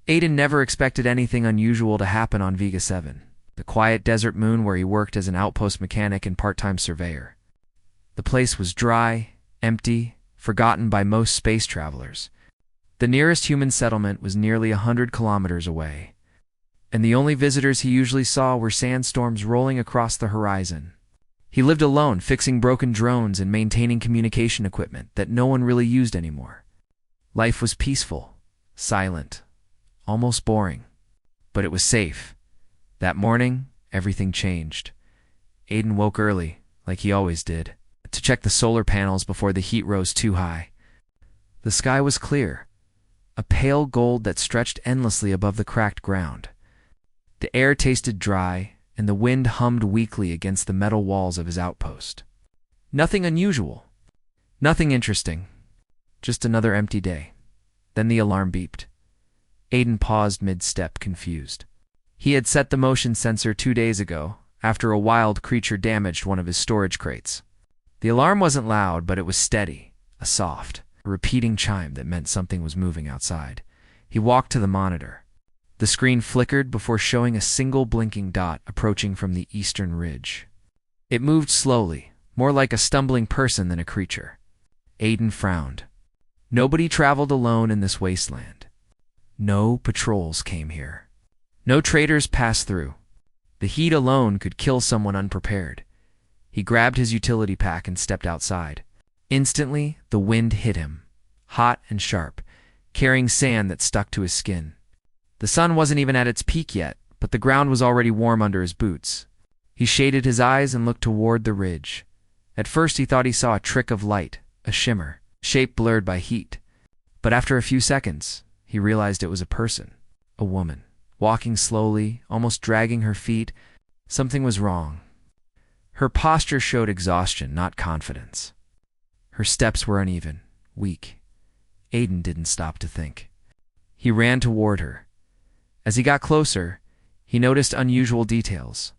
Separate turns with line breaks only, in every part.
Aiden never expected anything unusual to happen on Vega 7, the quiet desert moon where he worked as an outpost mechanic and part-time surveyor. The place was dry, empty, forgotten by most space travelers. The nearest human settlement was nearly 100 kilometers away, and the only visitors he usually saw were sandstorms rolling across the horizon. He lived alone, fixing broken drones and maintaining communication equipment that no one really used anymore. Life was peaceful, silent, almost boring, but it was safe. That morning, everything changed. Aiden woke early, like he always did, to check the solar panels before the heat rose too high. The sky was clear, a pale gold that stretched endlessly above the cracked ground. The air tasted dry, and the wind hummed weakly against the metal walls of his outpost. Nothing unusual, nothing interesting, just another empty day. Then the alarm beeped. Aiden paused mid-step, confused. He had set the motion sensor 2 days ago, after a wild creature damaged one of his storage crates. The alarm wasn't loud, but it was steady, a soft, repeating chime that meant something was moving outside. He walked to the monitor. The screen flickered before showing a single blinking dot approaching from the eastern ridge. It moved slowly, more like a stumbling person than a creature. Aiden frowned. Nobody traveled alone in this wasteland. No patrols came here. No traders passed through. The heat alone could kill someone unprepared. He grabbed his utility pack and stepped outside. Instantly, the wind hit him, hot and sharp, carrying sand that stuck to his skin. The sun wasn't even at its peak yet, but the ground was already warm under his boots. He shaded his eyes and looked toward the ridge. At first he thought he saw a trick of light, a shimmer, shape blurred by heat. But after a few seconds, he realized it was a person, a woman, walking slowly, almost dragging her feet. Something was wrong. Her posture showed exhaustion, not confidence. Her steps were uneven, weak. Aiden didn't stop to think. He ran toward her. As he got closer, he noticed unusual details.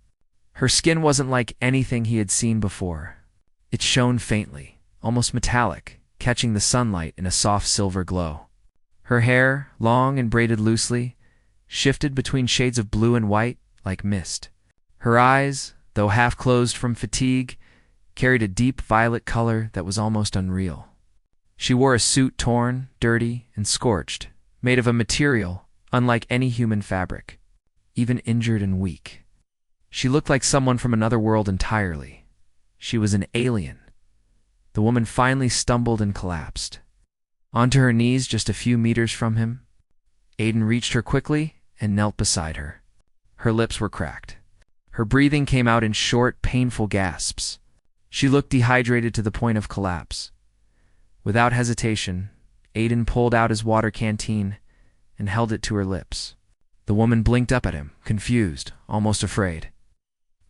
Her skin wasn't like anything he had seen before. It shone faintly, almost metallic, catching the sunlight in a soft silver glow. Her hair, long and braided loosely, shifted between shades of blue and white like mist. Her eyes, though half closed from fatigue, carried a deep violet color that was almost unreal. She wore a suit torn, dirty, and scorched, made of a material unlike any human fabric, even injured and weak. She looked like someone from another world entirely. She was an alien. The woman finally stumbled and collapsed. Onto her knees just a few meters from him, Aiden reached her quickly and knelt beside her. Her lips were cracked. Her breathing came out in short, painful gasps. She looked dehydrated to the point of collapse. Without hesitation, Aiden pulled out his water canteen and held it to her lips. The woman blinked up at him, confused, almost afraid.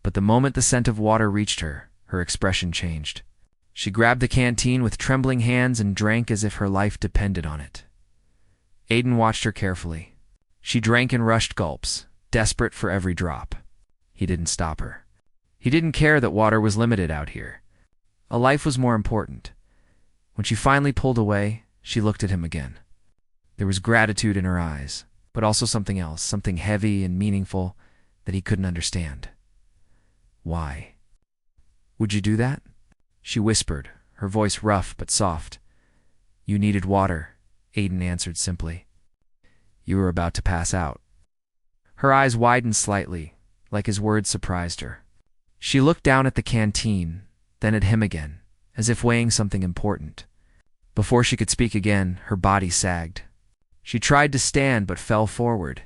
But the moment the scent of water reached her, her expression changed. She grabbed the canteen with trembling hands and drank as if her life depended on it. Aiden watched her carefully. She drank in rushed gulps, desperate for every drop. He didn't stop her. He didn't care that water was limited out here. A life was more important. When she finally pulled away, she looked at him again. There was gratitude in her eyes, but also something else, something heavy and meaningful that he couldn't understand. Why? Would you do that? She whispered, her voice rough but soft. You needed water, Aiden answered simply. You were about to pass out. Her eyes widened slightly, like his words surprised her. She looked down at the canteen, then at him again, as if weighing something important. Before she could speak again, her body sagged. She tried to stand but fell forward.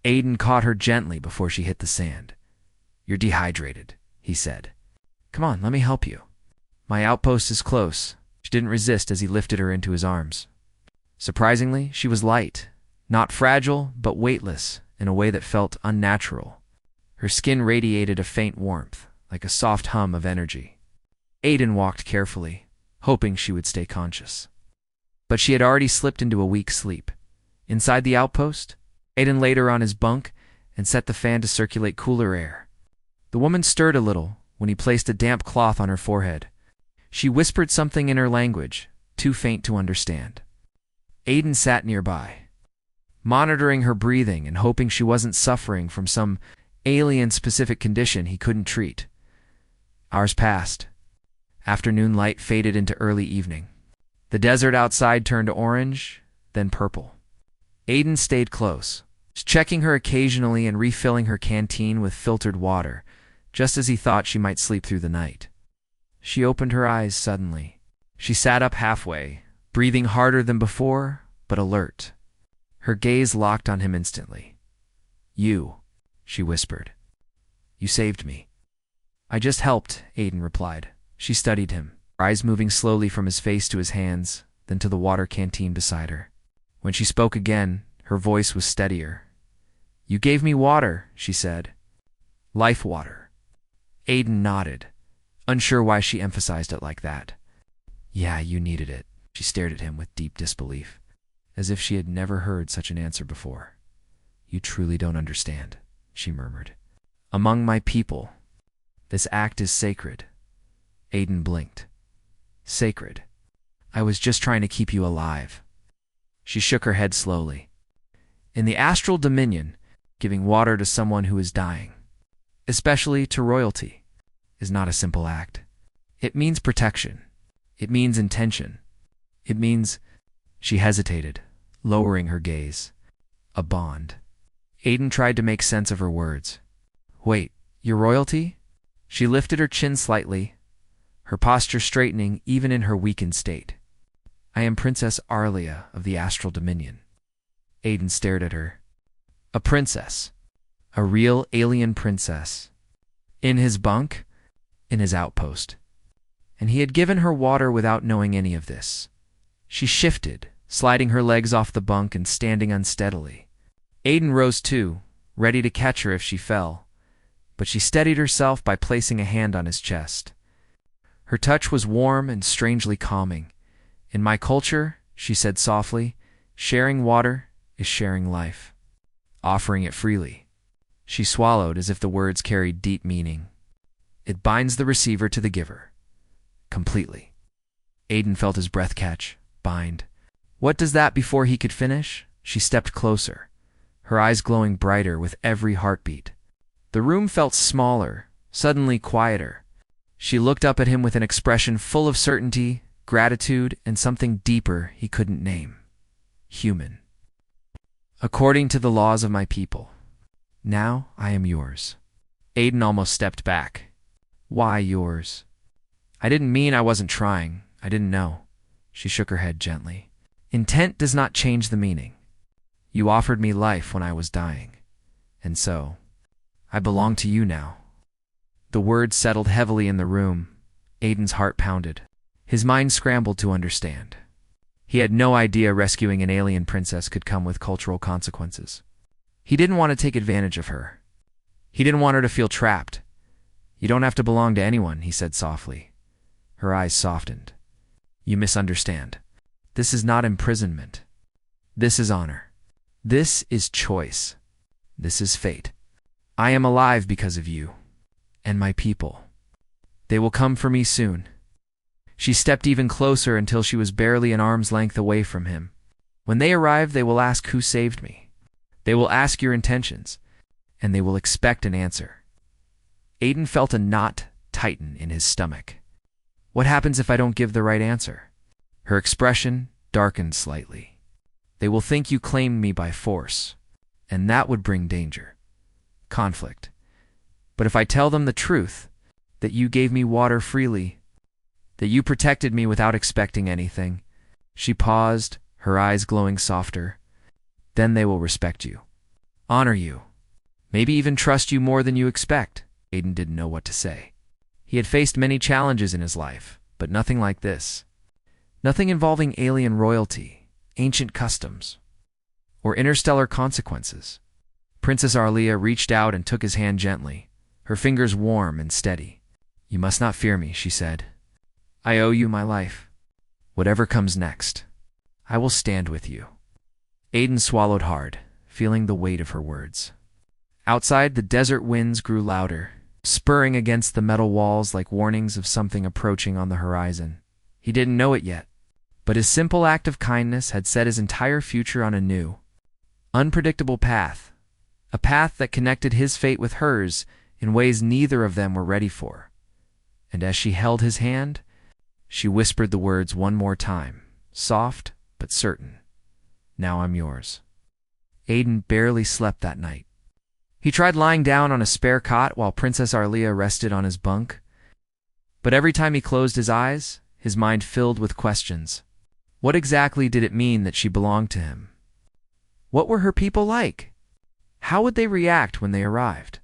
Aiden caught her gently before she hit the sand. You're dehydrated, he said. Come on, let me help you. My outpost is close. She didn't resist as he lifted her into his arms. Surprisingly, she was light, not fragile, but weightless in a way that felt unnatural. Her skin radiated a faint warmth, like a soft hum of energy. Aiden walked carefully, hoping she would stay conscious. But she had already slipped into a weak sleep. Inside the outpost, Aiden laid her on his bunk and set the fan to circulate cooler air. The woman stirred a little when he placed a damp cloth on her forehead. She whispered something in her language, too faint to understand. Aiden sat nearby. monitoring her breathing and hoping she wasn't suffering from some alien-specific condition he couldn't treat. Hours passed. Afternoon light faded into early evening. The desert outside turned orange, then purple. Aiden stayed close, checking her occasionally and refilling her canteen with filtered water, just as he thought she might sleep through the night. She opened her eyes suddenly. She sat up halfway, breathing harder than before, but alert. Her gaze locked on him instantly. "You," she whispered. "You saved me." "I just helped," Aiden replied. She studied him, her eyes moving slowly from his face to his hands, then to the water canteen beside her. When she spoke again, her voice was steadier. "You gave me water," she said. "Life water." Aiden nodded, unsure why she emphasized it like that. "Yeah, you needed it." She stared at him with deep disbelief, as if she had never heard such an answer before. "You truly don't understand," she murmured. "Among my people, this act is sacred." Aiden blinked. "Sacred? I was just trying to keep you alive." She shook her head slowly. "In the astral dominion, giving water to someone who is dying, especially to royalty, is not a simple act. It means protection. It means intention. It means—" She hesitated, lowering her gaze. "A bond." Aiden tried to make sense of her words. "Wait, your royalty?" She lifted her chin slightly, her posture straightening even in her weakened state. "I am Princess Arlia of the Astral Dominion." Aiden stared at her. A princess. A real alien princess. In his bunk, in his outpost. And he had given her water without knowing any of this. She shifted, sliding her legs off the bunk and standing unsteadily. Aiden rose too, ready to catch her if she fell, but she steadied herself by placing a hand on his chest. Her touch was warm and strangely calming. "In my culture," she said softly, "sharing water is sharing life. Offering it freely." She swallowed as if the words carried deep meaning. "It binds the receiver to the giver. Completely." Aiden felt his breath catch. Bind. What does that before he could finish? She stepped closer, her eyes glowing brighter with every heartbeat. The room felt smaller, suddenly quieter. She looked up at him with an expression full of certainty, gratitude, and something deeper he couldn't name. Human. "According to the laws of my people. Now I am yours." Aiden almost stepped back. "Why yours?" "I didn't mean I wasn't trying. I didn't know." She shook her head gently. "Intent does not change the meaning. You offered me life when I was dying. And so, I belong to you now." The words settled heavily in the room. Aiden's heart pounded. His mind scrambled to understand. He had no idea rescuing an alien princess could come with cultural consequences. He didn't want to take advantage of her. He didn't want her to feel trapped. "You don't have to belong to anyone," he said softly. Her eyes softened. "You misunderstand. This is not imprisonment. This is honor. This is choice. This is fate. I am alive because of you. And my people. They will come for me soon." She stepped even closer until she was barely an arm's length away from him. "When they arrive, they will ask who saved me. They will ask your intentions, and they will expect an answer." Aiden felt a knot tighten in his stomach. "What happens if I don't give the right answer?" Her expression darkened slightly. "They will think you claimed me by force, and that would bring danger. Conflict. But if I tell them the truth, that you gave me water freely, that you protected me without expecting anything." She paused, her eyes glowing softer. "Then they will respect you, honor you, maybe even trust you more than you expect." Aiden didn't know what to say. He had faced many challenges in his life, but nothing like this. Nothing involving alien royalty, ancient customs, or interstellar consequences. Princess Arlia reached out and took his hand gently, her fingers warm and steady. "You must not fear me," she said. "I owe you my life. Whatever comes next, I will stand with you." Aiden swallowed hard, feeling the weight of her words. Outside, the desert winds grew louder, spurring against the metal walls like warnings of something approaching on the horizon. He didn't know it yet, but his simple act of kindness had set his entire future on a new, unpredictable path, a path that connected his fate with hers in ways neither of them were ready for. And as she held his hand, she whispered the words one more time, soft but certain. "Now I'm yours." Aiden barely slept that night. He tried lying down on a spare cot while Princess Arlia rested on his bunk. But every time he closed his eyes, his mind filled with questions. What exactly did it mean that she belonged to him? What were her people like? How would they react when they arrived?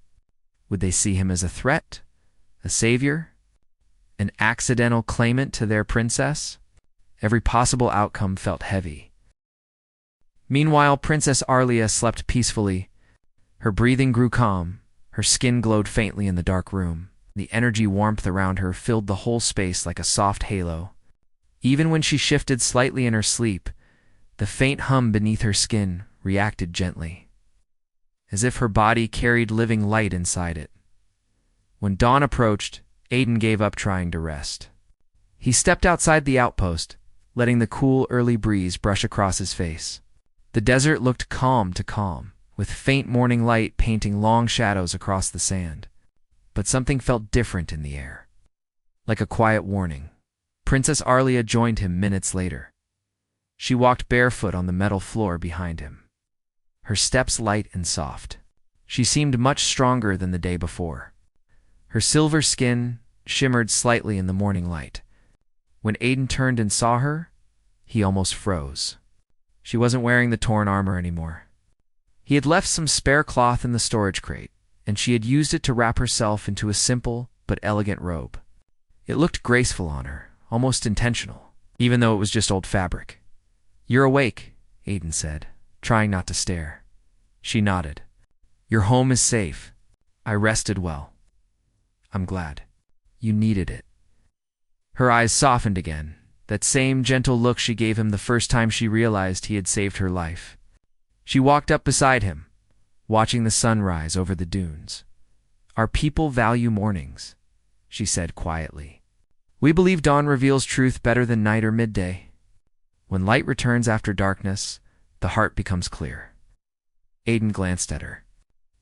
Would they see him as a threat? A savior? An accidental claimant to their princess? Every possible outcome felt heavy. Meanwhile, Princess Arlia slept peacefully. Her breathing grew calm. Her skin glowed faintly in the dark room. The energy warmth around her filled the whole space like a soft halo. Even when she shifted slightly in her sleep, the faint hum beneath her skin reacted gently, as if her body carried living light inside it. When dawn approached, Aiden gave up trying to rest. He stepped outside the outpost, letting the cool early breeze brush across his face. The desert looked calm to calm, with faint morning light painting long shadows across the sand. But something felt different in the air, like a quiet warning. Princess Arlia joined him minutes later. She walked barefoot on the metal floor behind him, her steps light and soft. She seemed much stronger than the day before. Her silver skin shimmered slightly in the morning light. When Aiden turned and saw her, he almost froze. She wasn't wearing the torn armor anymore. He had left some spare cloth in the storage crate, and she had used it to wrap herself into a simple but elegant robe. It looked graceful on her, almost intentional, even though it was just old fabric. "You're awake," Aiden said, trying not to stare. She nodded. "Your home is safe. I rested well. I'm glad. You needed it." Her eyes softened again, that same gentle look she gave him the first time she realized he had saved her life. She walked up beside him, watching the sun rise over the dunes. "Our people value mornings," she said quietly. "We believe dawn reveals truth better than night or midday. When light returns after darkness, the heart becomes clear." Aiden glanced at her.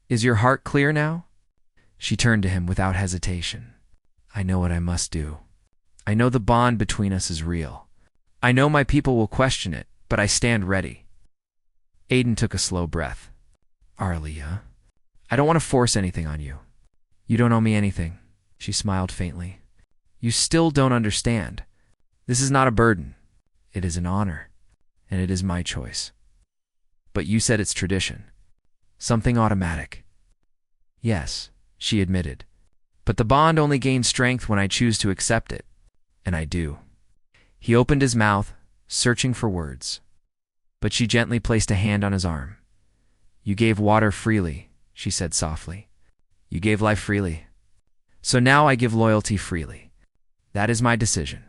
"Is your heart clear now?" She turned to him without hesitation. "I know what I must do. I know the bond between us is real. I know my people will question it, but I stand ready." Aiden took a slow breath. "Arlia, I don't want to force anything on you. You don't owe me anything." She smiled faintly. "You still don't understand. This is not a burden. It is an honor, and it is my choice. But you said it's tradition. Something automatic." "Yes," she admitted. "But the bond only gains strength when I choose to accept it. And I do." He opened his mouth, searching for words. But she gently placed a hand on his arm. "You gave water freely," she said softly. "You gave life freely. So now I give loyalty freely. That is my decision."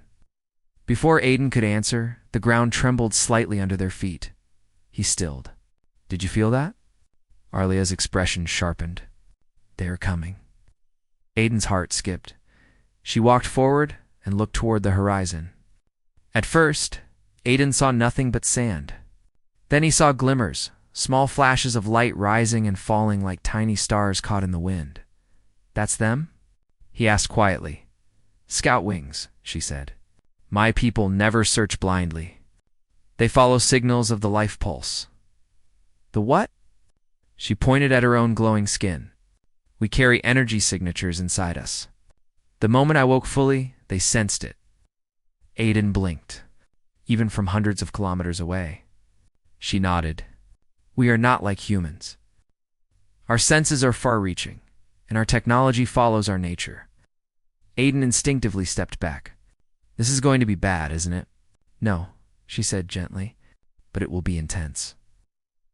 Before Aiden could answer, the ground trembled slightly under their feet. He stilled. "Did you feel that?" Arlia's expression sharpened. "They are coming." Aiden's heart skipped. She walked forward and looked toward the horizon. At first, Aiden saw nothing but sand. Then he saw glimmers, small flashes of light rising and falling like tiny stars caught in the wind. "That's them?" he asked quietly. "Scout wings," she said. "My people never search blindly. They follow signals of the life pulse." "The what?" She pointed at her own glowing skin. "We carry energy signatures inside us. The moment I woke fully, they sensed it." Aiden blinked, even from hundreds of kilometers away. She nodded. "We are not like humans. Our senses are far-reaching, and our technology follows our nature." Aiden instinctively stepped back. "This is going to be bad, isn't it?" "No," she said gently, "but it will be intense."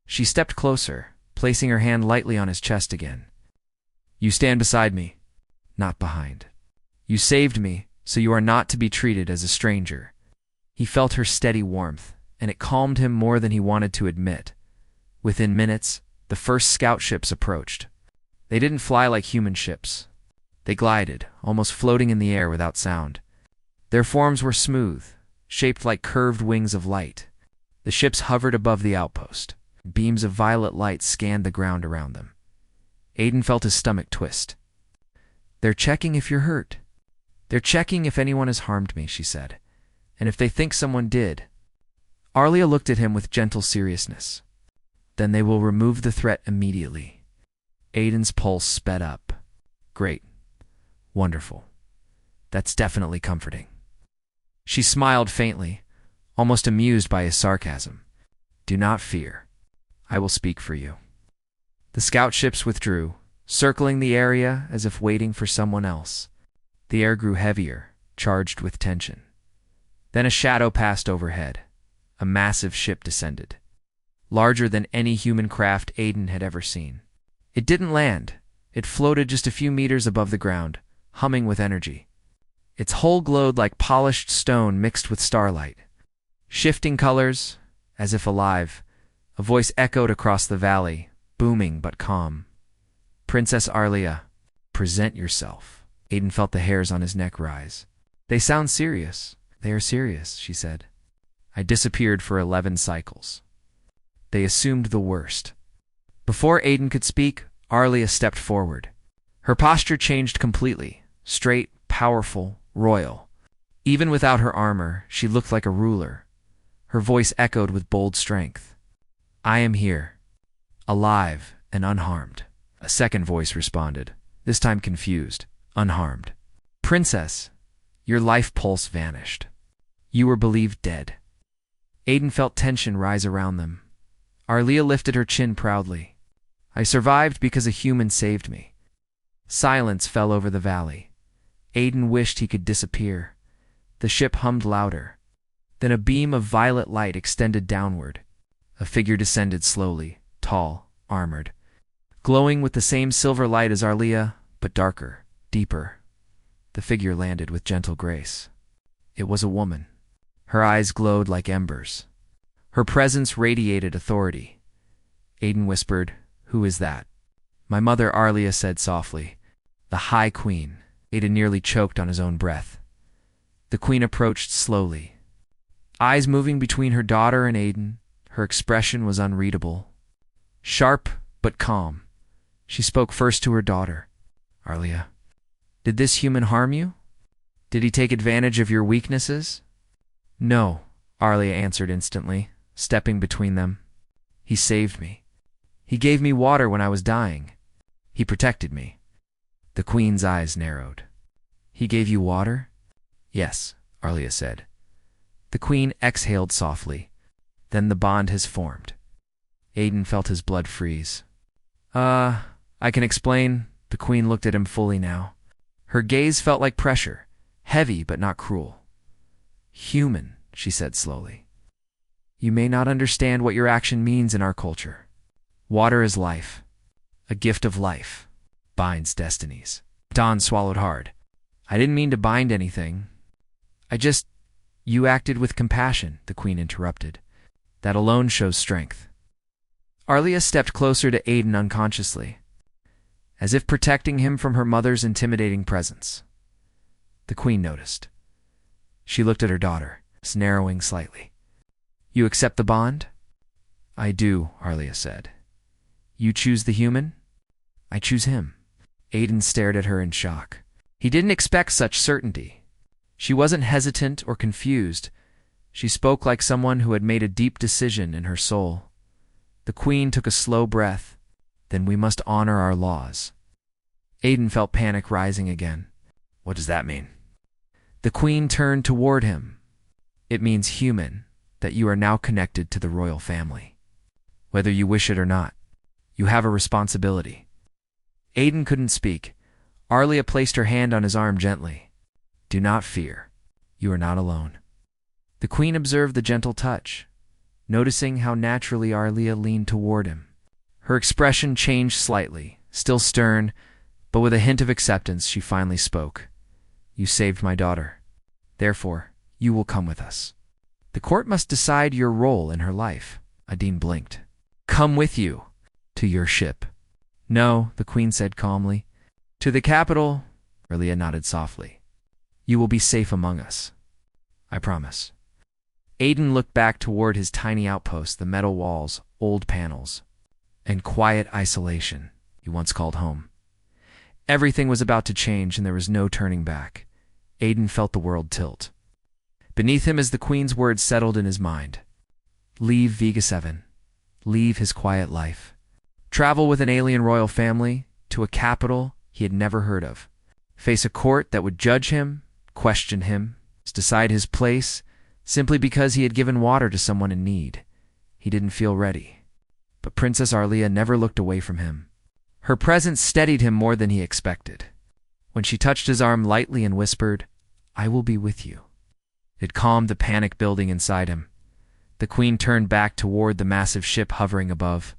She stepped closer, placing her hand lightly on his chest again. "You stand beside me, not behind. You saved me, so you are not to be treated as a stranger." He felt her steady warmth, and it calmed him more than he wanted to admit. Within minutes, the first scout ships approached. They didn't fly like human ships. They glided, almost floating in the air without sound. Their forms were smooth, shaped like curved wings of light. The ships hovered above the outpost, Beams of violet light scanned the ground around them. Aiden felt his stomach twist. "They're checking if you're hurt. They're checking if anyone has harmed me," she said. "And if they think someone did." Arlia looked at him with gentle seriousness. "Then they will remove the threat immediately." Aiden's pulse sped up. "Great. Wonderful. That's definitely comforting." She smiled faintly, almost amused by his sarcasm. "Do not fear. I will speak for you." The scout ships withdrew, circling the area as if waiting for someone else. The air grew heavier, charged with tension. Then a shadow passed overhead. A massive ship descended, larger than any human craft Aiden had ever seen. It didn't land. It floated just a few meters above the ground, humming with energy. Its hull glowed like polished stone mixed with starlight. Shifting colors, as if alive, a voice echoed across the valley, booming but calm. "Princess Arlia, present yourself." Aiden felt the hairs on his neck rise. "They sound serious." "They are serious," she said. "I disappeared for 11 cycles." They assumed the worst. Before Aiden could speak, Arlia stepped forward. Her posture changed completely, straight, powerful, royal. Even without her armor, she looked like a ruler. Her voice echoed with bold strength. "I am here, alive and unharmed." A second voice responded, this time confused, unharmed. "Princess, your life pulse vanished. You were believed dead." Aiden felt tension rise around them. Arlia lifted her chin proudly. "I survived because a human saved me." Silence fell over the valley. Aiden wished he could disappear. The ship hummed louder. Then a beam of violet light extended downward. A figure descended slowly, tall, armored, glowing with the same silver light as Arlia, but darker, deeper. The figure landed with gentle grace. It was a woman. Her eyes glowed like embers. Her presence radiated authority. Aiden whispered, "Who is that?" "My mother," Arlia said softly. "The High Queen." Aiden nearly choked on his own breath. The queen approached slowly, eyes moving between her daughter and Aiden. Her expression was unreadable. Sharp, but calm. She spoke first to her daughter. "Arlia, did this human harm you? Did he take advantage of your weaknesses?" "No," Arlia answered instantly, stepping between them. "He saved me. He gave me water when I was dying. He protected me." The queen's eyes narrowed. "He gave you water?" "Yes," Arlia said. The queen exhaled softly. "Then the bond has formed." Aiden felt his blood freeze. I can explain." The queen looked at him fully now. Her gaze felt like pressure, heavy but not cruel. "Human," she said slowly. "You may not understand what your action means in our culture. Water is life. A gift of life. Binds destinies." Dawn swallowed hard. "I didn't mean to bind anything. You acted with compassion," the queen interrupted. "That alone shows strength." Arlia stepped closer to Aiden unconsciously, as if protecting him from her mother's intimidating presence. The queen noticed. She looked at her daughter, narrowing slightly. "You accept the bond?" "I do," Arlia said. "You choose the human?" "I choose him." Aiden stared at her in shock. He didn't expect such certainty. She wasn't hesitant or confused. She spoke like someone who had made a deep decision in her soul. The queen took a slow breath. "Then we must honor our laws." Aiden felt panic rising again. "What does that mean?" The queen turned toward him. "It means human, that you are now connected to the royal family. Whether you wish it or not, you have a responsibility." Aiden couldn't speak. Arlia placed her hand on his arm gently. "Do not fear. You are not alone." The queen observed the gentle touch, noticing how naturally Arlia leaned toward him. Her expression changed slightly, still stern, but with a hint of acceptance. She finally spoke. "You saved my daughter. Therefore, you will come with us. The court must decide your role in her life." Aiden blinked. "Come with you. To your ship." "No," the queen said calmly. "To the capital." Arlia nodded softly. "You will be safe among us. I promise." Aiden looked back toward his tiny outpost, the metal walls old panels, and quiet isolation he once called home. Everything was about to change, and there was no turning back. Aiden felt the world tilt. Beneath him as the Queen's words settled in his mind. Leave Vega 7. Leave his quiet life. Travel with an alien royal family to a capital he had never heard of. Face a court that would judge him, question him, decide his place, simply because he had given water to someone in need. He didn't feel ready. But Princess Arlia never looked away from him. Her presence steadied him more than he expected. When she touched his arm lightly and whispered, "I will be with you," it calmed the panic building inside him. The Queen turned back toward the massive ship hovering above.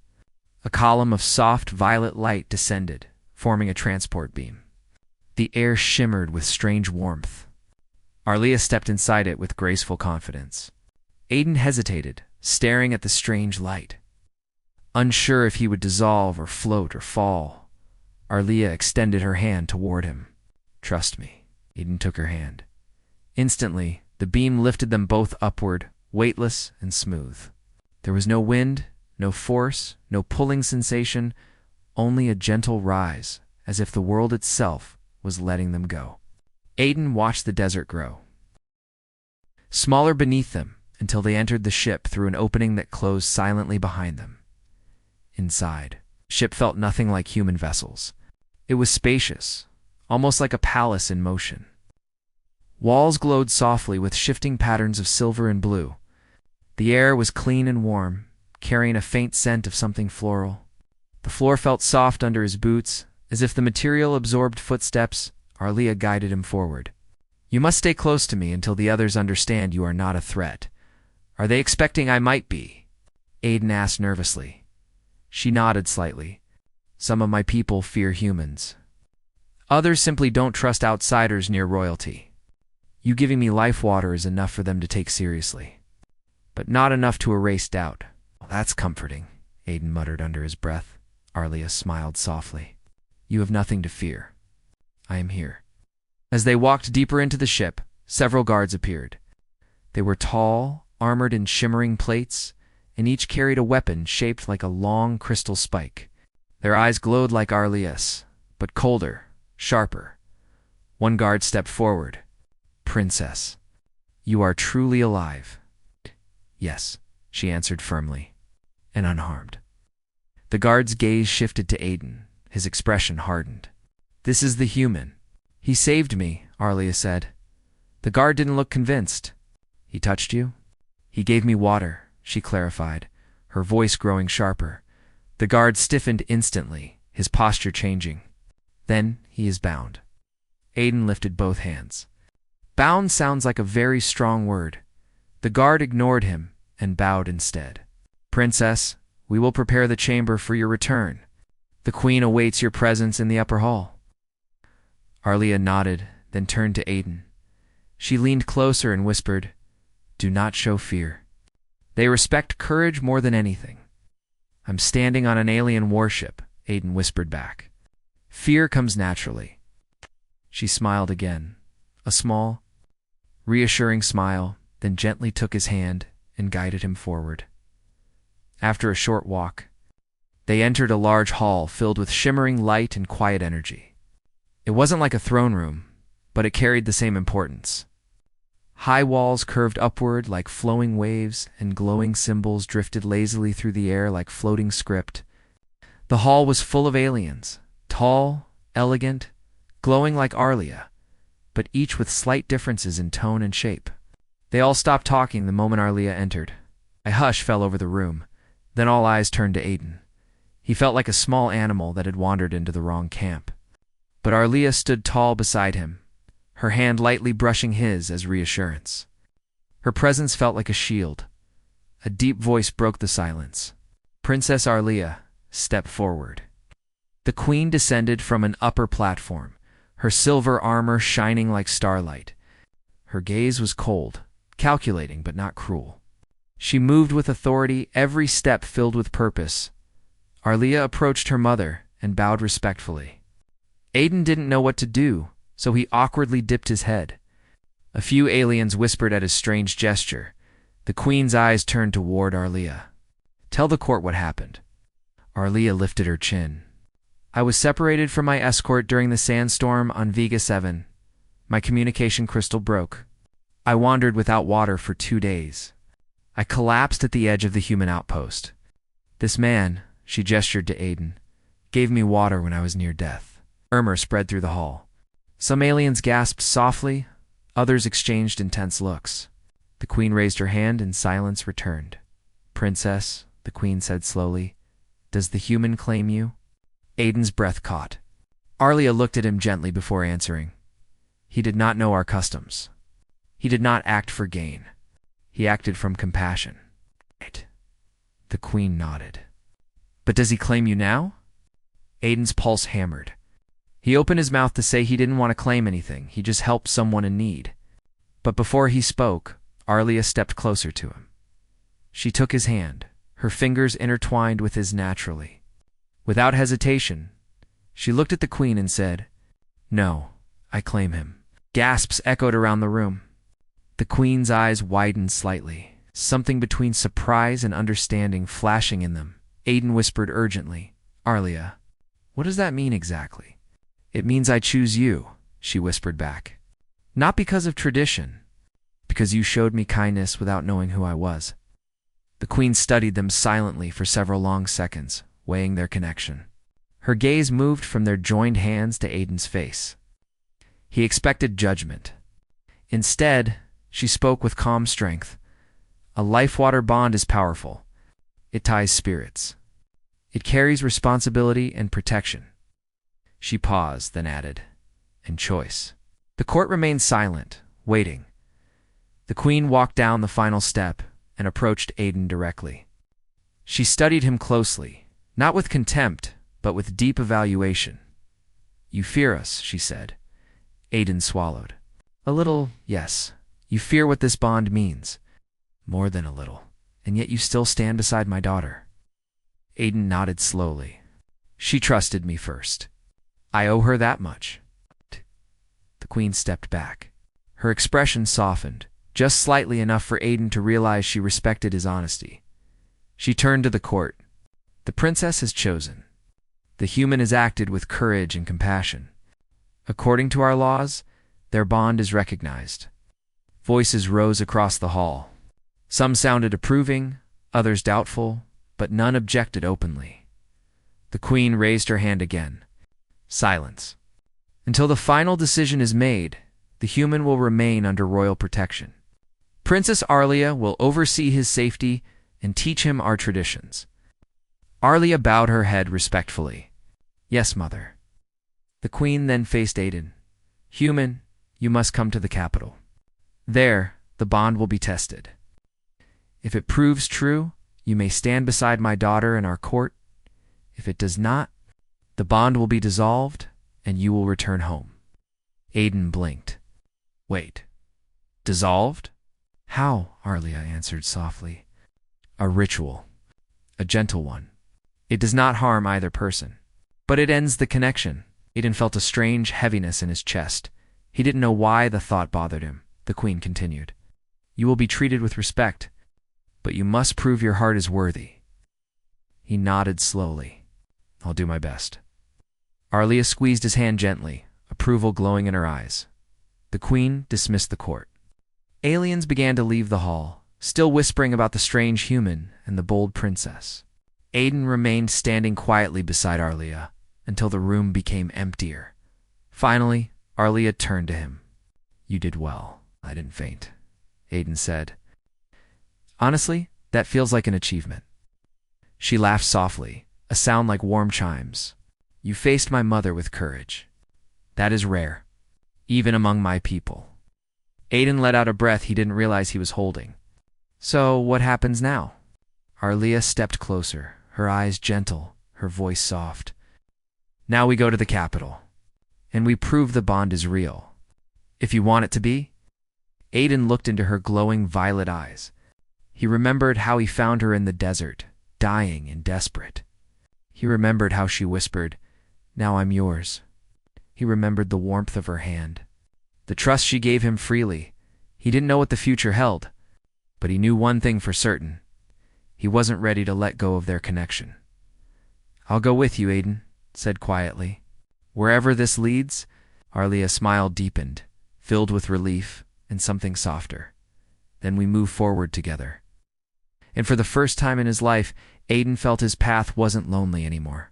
A column of soft violet light descended, forming a transport beam. The air shimmered with strange warmth. Arlia stepped inside it with graceful confidence. Aiden hesitated, staring at the strange light. Unsure if he would dissolve or float or fall, Arlia extended her hand toward him. "Trust me." Aiden took her hand. Instantly, the beam lifted them both upward, weightless and smooth. There was no wind, no force, no pulling sensation, only a gentle rise, as if the world itself was letting them go. Aiden watched the desert grow, smaller beneath them, until they entered the ship through an opening that closed silently behind them. Inside, the ship felt nothing like human vessels. It was spacious, almost like a palace in motion. Walls glowed softly with shifting patterns of silver and blue. The air was clean and warm, carrying a faint scent of something floral. The floor felt soft under his boots, as if the material absorbed footsteps. Arlia guided him forward. "You must stay close to me until the others understand you are not a threat." "Are they expecting I might be?" Aiden asked nervously. She nodded slightly. "Some of my people fear humans. Others simply don't trust outsiders near royalty. You giving me life water is enough for them to take seriously, but not enough to erase doubt." "Well, that's comforting," Aiden muttered under his breath. Arlia smiled softly. "You have nothing to fear. I am here." As they walked deeper into the ship, several guards appeared. They were tall, armored in shimmering plates, and each carried a weapon shaped like a long crystal spike. Their eyes glowed like Arlia's, but colder, sharper. One guard stepped forward. "Princess, you are truly alive." "Yes," she answered firmly, "and unharmed." The guard's gaze shifted to Aiden. His expression hardened. "This is the human." "He saved me," Arlia said. The guard didn't look convinced. "He touched you?" "He gave me water," she clarified, her voice growing sharper. The guard stiffened instantly, his posture changing. "Then he is bound." Aiden lifted both hands. Bound sounds like a very strong word. The guard ignored him and bowed instead. "Princess, we will prepare the chamber for your return. The Queen awaits your presence in the upper hall." Arlia nodded, then turned to Aiden. She leaned closer and whispered, "Do not show fear. They respect courage more than anything." "I'm standing on an alien warship," Aiden whispered back. "Fear comes naturally." She smiled again, a small, reassuring smile, then gently took his hand and guided him forward. After a short walk, they entered a large hall filled with shimmering light and quiet energy. It wasn't like a throne room, but it carried the same importance. High walls curved upward like flowing waves, and glowing symbols drifted lazily through the air like floating script. The hall was full of aliens, tall, elegant, glowing like Arlia, but each with slight differences in tone and shape. They all stopped talking the moment Arlia entered. A hush fell over the room. Then all eyes turned to Aiden. He felt like a small animal that had wandered into the wrong camp. But Arlia stood tall beside him, her hand lightly brushing his as reassurance. Her presence felt like a shield. A deep voice broke the silence. "Princess Arlia, step forward." The Queen descended from an upper platform, her silver armor shining like starlight. Her gaze was cold, calculating but not cruel. She moved with authority, every step filled with purpose. Arlia approached her mother and bowed respectfully. Aiden didn't know what to do, so he awkwardly dipped his head. A few aliens whispered at his strange gesture. The Queen's eyes turned toward Arlia. Tell the court what happened. Arlia lifted her chin. I was separated from my escort during the sandstorm on Vega 7. My communication crystal broke. I wandered without water for 2 days. I collapsed at the edge of the human outpost. This man, she gestured to Aiden, gave me water when I was near death. Murmur spread through the hall. Some aliens gasped softly, others exchanged intense looks. The queen raised her hand and silence returned. Princess, the queen said slowly, does the human claim you? Aiden's breath caught. Arlia looked at him gently before answering. He did not know our customs. He did not act for gain. He acted from compassion. Right. The queen nodded. But does he claim you now? Aiden's pulse hammered. He opened his mouth to say he didn't want to claim anything, he just helped someone in need. But before he spoke, Arlia stepped closer to him. She took his hand, her fingers intertwined with his naturally. Without hesitation, she looked at the queen and said, No, I claim him. Gasps echoed around the room. The queen's eyes widened slightly, something between surprise and understanding flashing in them. Aiden whispered urgently, Arlia, what does that mean exactly? It means I choose you, she whispered back. Not because of tradition, because you showed me kindness without knowing who I was. The queen studied them silently for several long seconds, weighing their connection. Her gaze moved from their joined hands to Aiden's face. He expected judgment. Instead, she spoke with calm strength. A life-water bond is powerful. It ties spirits. It carries responsibility and protection. She paused, then added, and choice. The court remained silent, waiting. The queen walked down the final step and approached Aiden directly. She studied him closely, not with contempt, but with deep evaluation. You fear us, she said. Aiden swallowed. A little, yes. You fear what this bond means. More than a little. And yet you still stand beside my daughter. Aiden nodded slowly. She trusted me first. I owe her that much. The queen stepped back. Her expression softened, just slightly enough for Aiden to realize she respected his honesty. She turned to the court. The princess has chosen. The human has acted with courage and compassion. According to our laws, their bond is recognized. Voices rose across the hall. Some sounded approving, others doubtful, but none objected openly. The queen raised her hand again. Silence. Until the final decision is made, the human will remain under royal protection. Princess Arlia will oversee his safety and teach him our traditions. Arlia bowed her head respectfully. Yes, mother. The queen then faced Aiden. Human, you must come to the capital. There, the bond will be tested. If it proves true, you may stand beside my daughter in our court. If it does not, the bond will be dissolved and you will return home. Aiden blinked. Wait. Dissolved? How? Arlia answered softly. A ritual. A gentle one. It does not harm either person. But it ends the connection. Aiden felt a strange heaviness in his chest. He didn't know why the thought bothered him. The queen continued. You will be treated with respect, but you must prove your heart is worthy. He nodded slowly. I'll do my best. Arlia squeezed his hand gently, approval glowing in her eyes. The queen dismissed the court. Aliens began to leave the hall, still whispering about the strange human and the bold princess. Aiden remained standing quietly beside Arlia until the room became emptier. Finally, Arlia turned to him. You did well. I didn't faint, Aiden said. Honestly, that feels like an achievement. She laughed softly, a sound like warm chimes. You faced my mother with courage. That is rare, even among my people. Aiden let out a breath he didn't realize he was holding. So, what happens now? Arlia stepped closer, her eyes gentle, her voice soft. Now we go to the capital, and we prove the bond is real. If you want it to be. Aiden looked into her glowing violet eyes. He remembered how he found her in the desert, dying and desperate. He remembered how she whispered, Now I'm yours. He remembered the warmth of her hand, the trust she gave him freely. He didn't know what the future held, but he knew one thing for certain. He wasn't ready to let go of their connection. "I'll go with you," Aiden said quietly. "Wherever this leads." Arlia's smile deepened, filled with relief and something softer. "Then we move forward together." And for the first time in his life, Aiden felt his path wasn't lonely anymore.